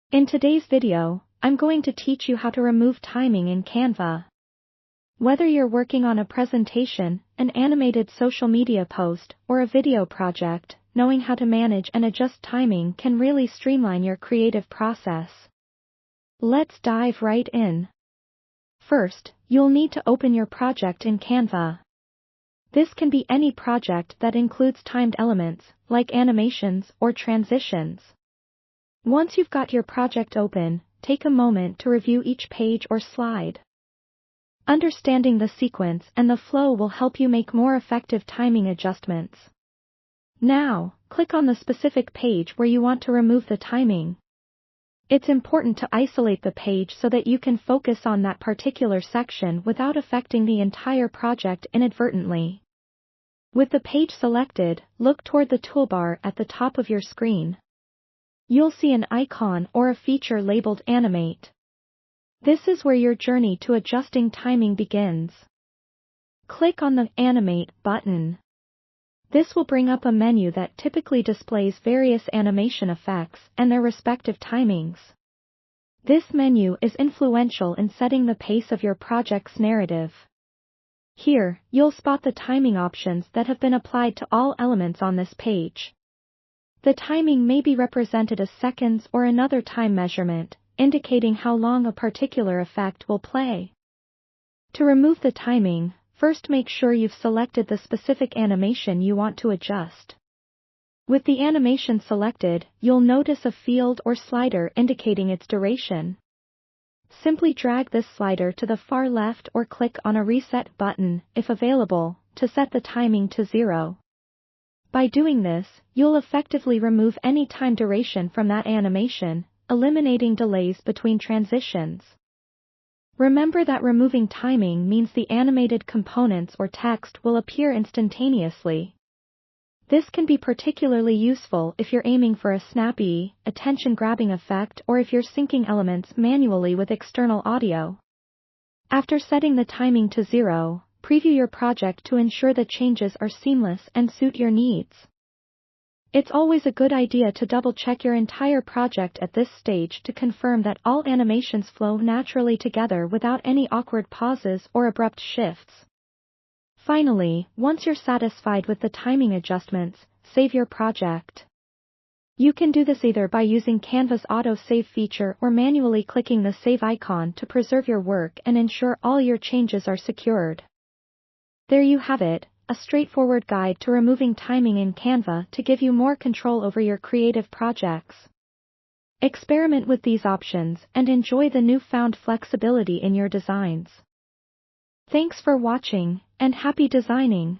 In today's video, I'm going to teach you how to remove timing in Canva. Whether you're working on a presentation, an animated social media post, or a video project, knowing how to manage and adjust timing can really streamline your creative process. Let's dive right in. First, you'll need to open your project in Canva. This can be any project that includes timed elements, like animations or transitions. Once you've got your project open, take a moment to review each page or slide. Understanding the sequence and the flow will help you make more effective timing adjustments. Now, click on the specific page where you want to remove the timing. It's important to isolate the page so that you can focus on that particular section without affecting the entire project inadvertently. With the page selected, look toward the toolbar at the top of your screen. You'll see an icon or a feature labeled Animate. This is where your journey to adjusting timing begins. Click on the Animate button. This will bring up a menu that typically displays various animation effects and their respective timings. This menu is influential in setting the pace of your project's narrative. Here, you'll spot the timing options that have been applied to all elements on this page. The timing may be represented as seconds or another time measurement, indicating how long a particular effect will play. To remove the timing, first make sure you've selected the specific animation you want to adjust. With the animation selected, you'll notice a field or slider indicating its duration. Simply drag this slider to the far left or click on a Reset button, if available, to set the timing to 0. By doing this, you'll effectively remove any time duration from that animation, eliminating delays between transitions. Remember that removing timing means the animated components or text will appear instantaneously. This can be particularly useful if you're aiming for a snappy, attention-grabbing effect or if you're syncing elements manually with external audio. After setting the timing to 0, preview your project to ensure the changes are seamless and suit your needs. It's always a good idea to double-check your entire project at this stage to confirm that all animations flow naturally together without any awkward pauses or abrupt shifts. Finally, once you're satisfied with the timing adjustments, save your project. You can do this either by using Canva's auto-save feature or manually clicking the save icon to preserve your work and ensure all your changes are secured. There you have it, a straightforward guide to removing timing in Canva to give you more control over your creative projects. Experiment with these options and enjoy the newfound flexibility in your designs. Thanks for watching, and happy designing!